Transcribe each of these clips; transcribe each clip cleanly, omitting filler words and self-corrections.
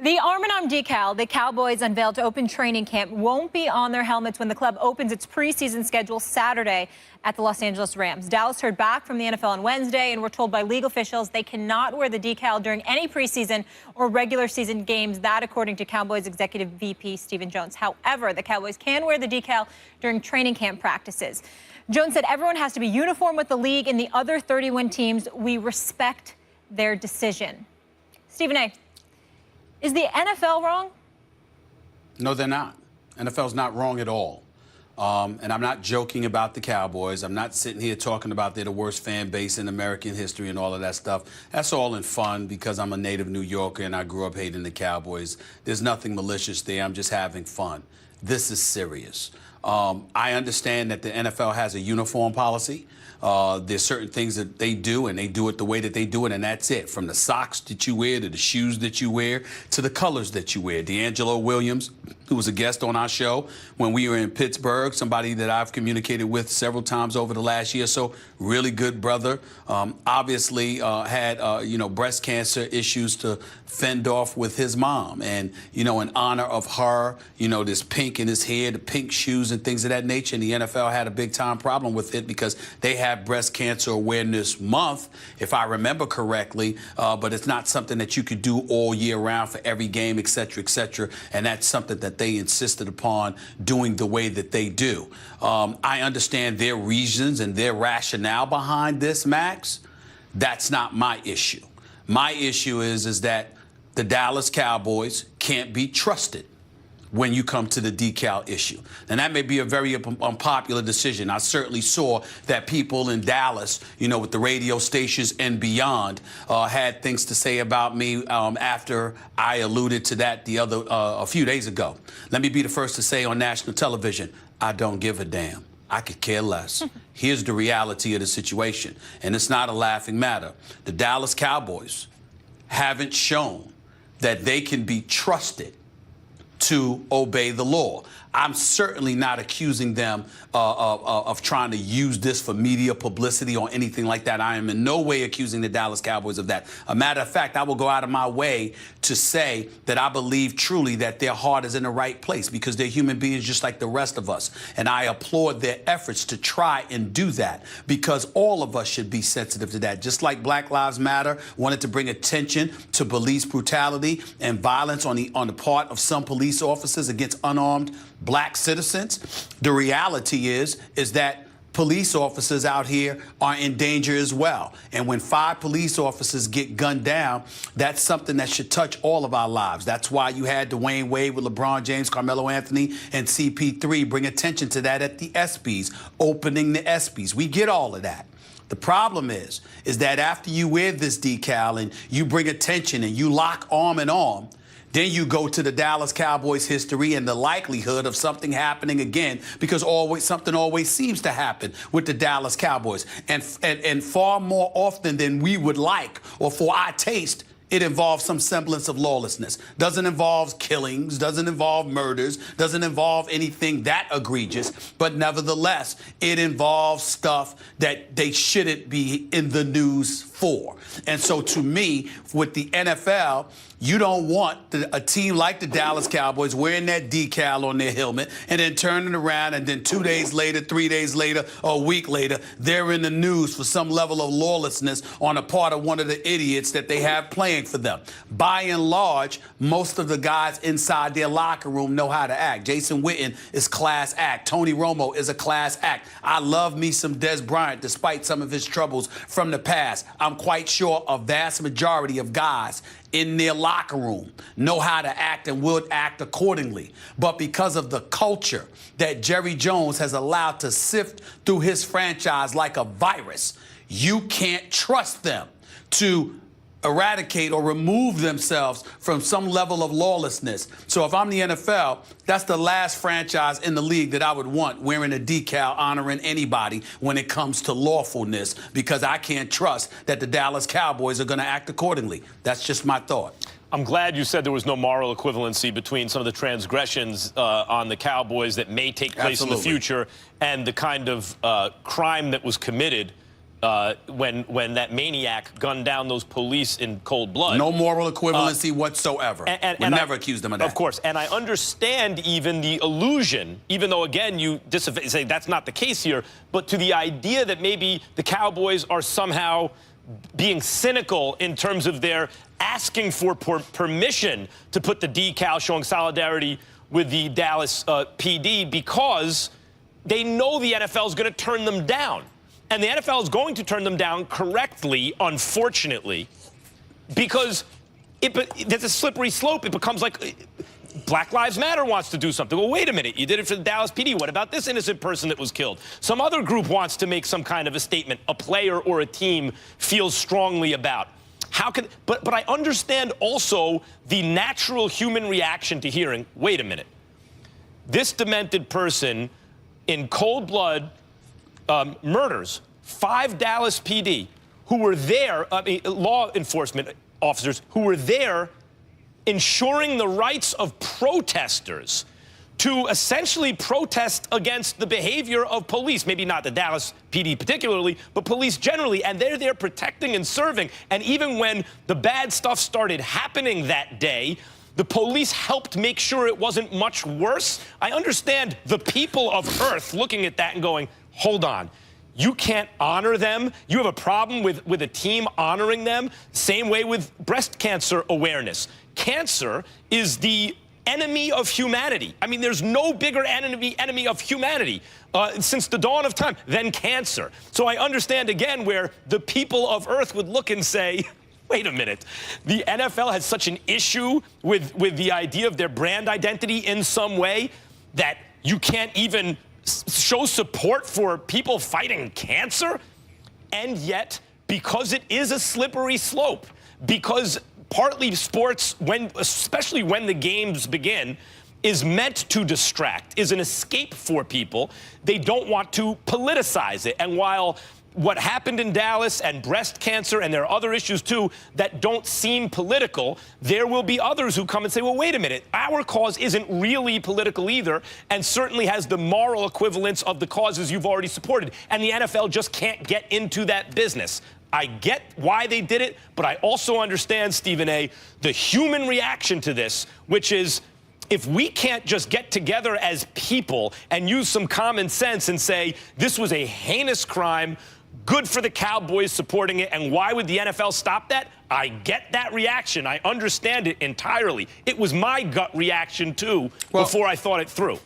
The arm-in-arm decal the Cowboys unveiled to open training camp won't be on their helmets when the club opens its preseason schedule Saturday at the Los Angeles Rams. Dallas heard back from the NFL on Wednesday and were told by legal officials they cannot wear the decal during any preseason or regular season games. That, according to Cowboys executive VP Stephen Jones. However, the Cowboys can wear the decal during training camp practices. Jones said everyone has to be uniform with the league and the other 31 teams. We respect their decision. Stephen A., is the NFL wrong? No, they're not. NFL's not wrong at all. And I'm not joking about the Cowboys. I'm not sitting here talking about they're the worst fan base in American history and all of that stuff. That's all in fun because I'm a native New Yorker and I grew up hating the Cowboys. There's nothing malicious there. I'm just having fun. This is serious. I understand that the NFL has a uniform policy. There's certain things that they do, and they do it the way that they do it, and that's it. From the socks that you wear to the shoes that you wear to the colors that you wear. D'Angelo Williams, who was a guest on our show when we were in Pittsburgh, somebody that I've communicated with several times over the last year or so, really good brother. Obviously had, breast cancer issues to fend off with his mom. And, in honor of her, this pink in his hair, the pink shoes and things of that nature. And the NFL had a big time problem with it because they have Breast Cancer Awareness Month, if I remember correctly, but it's not something that you could do all year round for every game, et cetera, et cetera. And that's something that they insisted upon doing the way that they do. I understand their reasons and their rationale behind this, Max. That's not my issue. My issue is that the Dallas Cowboys can't be trusted when you come to the decal issue. And that may be a very unpopular decision. I certainly saw that people in Dallas, with the radio stations and beyond, had things to say about me after I alluded to that a few days ago. Let me be the first to say on national television, I don't give a damn. I could care less. Here's the reality of the situation, and it's not a laughing matter. The Dallas Cowboys haven't shown that they can be trusted to obey the law. I'm certainly not accusing them of trying to use this for media publicity or anything like that. I am in no way accusing the Dallas Cowboys of that. A matter of fact, I will go out of my way to say that I believe truly that their heart is in the right place because they're human beings just like the rest of us. And I applaud their efforts to try and do that because all of us should be sensitive to that. Just like Black Lives Matter wanted to bring attention to police brutality and violence on the part of some police officers against unarmed black citizens. The reality is that police officers out here are in danger as well. And when 5 police officers get gunned down, that's something that should touch all of our lives. That's why you had Dwayne Wade with LeBron James, Carmelo Anthony, and CP3 bring attention to that at the ESPYs, opening the ESPYs. We get all of that. The problem is that after you wear this decal and you bring attention and you lock arm in arm, then you go to the Dallas Cowboys history and the likelihood of something happening again because something always seems to happen with the Dallas Cowboys. And far more often than we would like or for our taste, it involves some semblance of lawlessness. Doesn't involve killings, doesn't involve murders, doesn't involve anything that egregious, but nevertheless, it involves stuff that they shouldn't be in the news for. And so to me, with the NFL, you don't want a team like the Dallas Cowboys wearing that decal on their helmet and then turning around and then 2 days later, 3 days later, or a week later, they're in the news for some level of lawlessness on the part of one of the idiots that they have playing for them. By and large, most of the guys inside their locker room know how to act. Jason Witten is class act. Tony Romo is a class act. I love me some Des Bryant despite some of his troubles from the past. I'm quite sure a vast majority of guys in their locker room know how to act and would act accordingly. But because of the culture that Jerry Jones has allowed to sift through his franchise like a virus, you can't trust them to eradicate or remove themselves from some level of lawlessness. So if I'm the NFL, that's the last franchise in the league that I would want wearing a decal honoring anybody when it comes to lawfulness, because I can't trust that the Dallas Cowboys are going to act accordingly. That's just my thought. I'm glad you said there was no moral equivalency between some of the transgressions on the Cowboys that may take place in the future and the kind of crime that was committed when that maniac gunned down those police in cold blood. No moral equivalency whatsoever. We never accused them of that. Of course, and I understand even the illusion, even though, again, you say that's not the case here, but to the idea that maybe the Cowboys are somehow being cynical in terms of their asking for permission to put the decal showing solidarity with the Dallas PD because they know the NFL is going to turn them down. And the NFL is going to turn them down correctly, unfortunately, because there's a slippery slope. It becomes like Black Lives Matter wants to do something. Well, wait a minute. You did it for the Dallas PD. What about this innocent person that was killed? Some other group wants to make some kind of a statement a player or a team feels strongly about. How can, but I understand also the natural human reaction to hearing, wait a minute, this demented person in cold blood murders 5 Dallas PD who were there, law enforcement officers who were there ensuring the rights of protesters to essentially protest against the behavior of police, maybe not the Dallas PD particularly, but police generally, and they're there protecting and serving. And even when the bad stuff started happening that day, the police helped make sure it wasn't much worse. I understand the people of Earth looking at that and going, hold on. You can't honor them. You have a problem with a team honoring them. Same way with breast cancer awareness. Cancer is the enemy of humanity. I mean, there's no bigger enemy of humanity since the dawn of time than cancer. So I understand, again, where the people of Earth would look and say, wait a minute, the NFL has such an issue with the idea of their brand identity in some way that you can't even show support for people fighting cancer. And yet, because it is a slippery slope, because partly sports, especially when the games begin, is meant to distract, is an escape for people. They don't want to politicize it. And while what happened in Dallas and breast cancer, and there are other issues too that don't seem political, there will be others who come and say, well, wait a minute, our cause isn't really political either, and certainly has the moral equivalence of the causes you've already supported. And the NFL just can't get into that business. I get why they did it, but I also understand, Stephen A., the human reaction to this, which is, if we can't just get together as people and use some common sense and say, this was a heinous crime, good for the Cowboys supporting it, and why would the NFL stop that? I get that reaction. I understand it entirely. It was my gut reaction, too, before I thought it through.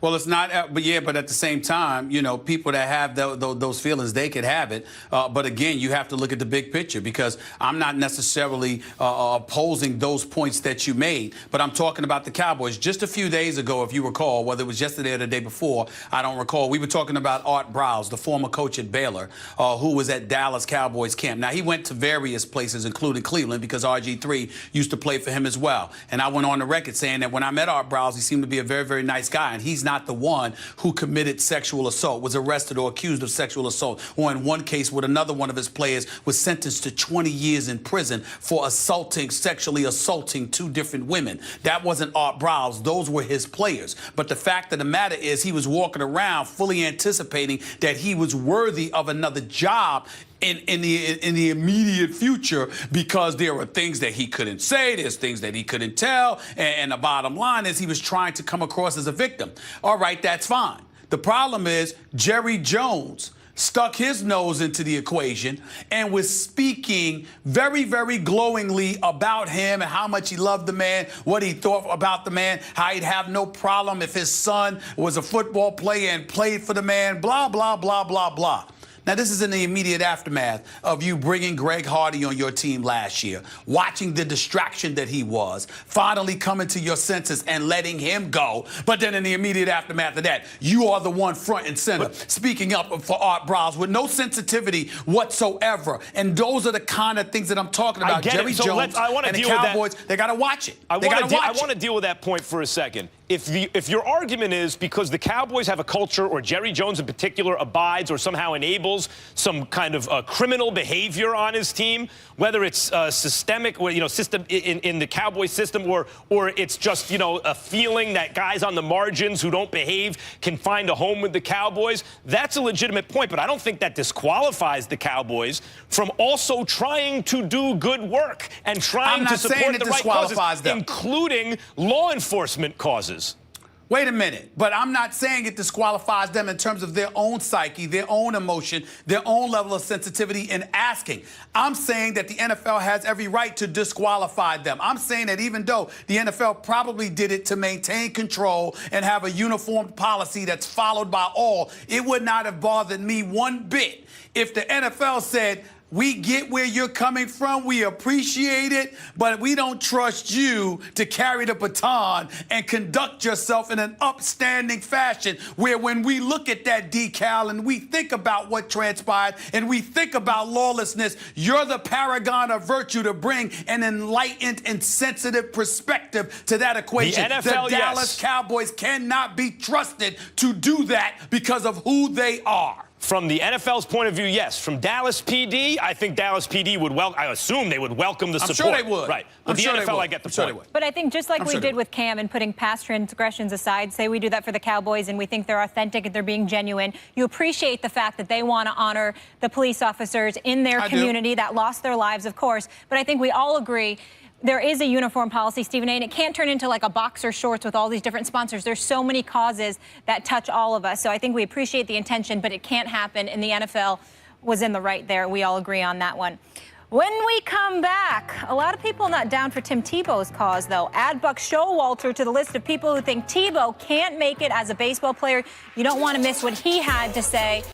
Well, it's not, but at the same time, you know, people that have those feelings, they could have it. But again, you have to look at the big picture, because I'm not necessarily opposing those points that you made, but I'm talking about the Cowboys. Just a few days ago, if you recall, whether it was yesterday or the day before, I don't recall, we were talking about Art Browse, the former coach at Baylor, who was at Dallas Cowboys camp. Now, he went to various places, including Cleveland, because RG3 used to play for him as well. And I went on the record saying that when I met Art Browse, he seemed to be a very, very nice guy, and he's not the one who committed sexual assault, was arrested or accused of sexual assault, or in one case with another one of his players was sentenced to 20 years in prison for sexually assaulting 2 different women. That wasn't Art Browse. Those were his players. But the fact of the matter is, he was walking around fully anticipating that he was worthy of another job in the immediate future, because there were things that he couldn't say, there's things that he couldn't tell, and the bottom line is he was trying to come across as a victim. All right, that's fine. The problem is Jerry Jones stuck his nose into the equation and was speaking very, very glowingly about him and how much he loved the man, what he thought about the man, how he'd have no problem if his son was a football player and played for the man, blah, blah, blah, blah, blah. Now, this is in the immediate aftermath of you bringing Greg Hardy on your team last year, watching the distraction that he was, finally coming to your senses and letting him go. But then in the immediate aftermath of that, you are the one front and center, speaking up for Art Browse with no sensitivity whatsoever. And those are the kind of things that I'm talking about. Jerry Jones and the Cowboys, they got to watch it. I want to deal with that point for a second. If your argument is because the Cowboys have a culture, or Jerry Jones in particular abides or somehow enables levels, some kind of criminal behavior on his team, whether it's systemic, system in the Cowboys system, or it's just, a feeling that guys on the margins who don't behave can find a home with the Cowboys. That's a legitimate point, but I don't think that disqualifies the Cowboys from also trying to do good work and trying to support the right causes, including law enforcement causes. Wait a minute, but I'm not saying it disqualifies them in terms of their own psyche, their own emotion, their own level of sensitivity in asking. I'm saying that the NFL has every right to disqualify them. I'm saying that even though the NFL probably did it to maintain control and have a uniform policy that's followed by all, it would not have bothered me one bit if the NFL said, we get where you're coming from, we appreciate it, but we don't trust you to carry the baton and conduct yourself in an upstanding fashion where when we look at that decal and we think about what transpired and we think about lawlessness, you're the paragon of virtue to bring an enlightened and sensitive perspective to that equation. The NFL, the Dallas Cowboys cannot be trusted to do that because of who they are. From the NFL's point of view, yes. From Dallas PD, I think Dallas PD would I assume they would welcome the support. I'm sure they would. Right. But the NFL, I get the point. But I think just like we did with Cam and putting past transgressions aside, say we do that for the Cowboys and we think they're authentic and they're being genuine, you appreciate the fact that they want to honor the police officers in their community that lost their lives, of course. But I think we all agree there is a uniform policy, Stephen A., and it can't turn into like a boxer shorts with all these different sponsors. There's so many causes that touch all of us. So I think we appreciate the intention, but it can't happen, and the NFL was in the right there. We all agree on that one. When we come back, a lot of people not down for Tim Tebow's cause, though. Add Buck Showalter to the list of people who think Tebow can't make it as a baseball player. You don't want to miss what he had to say.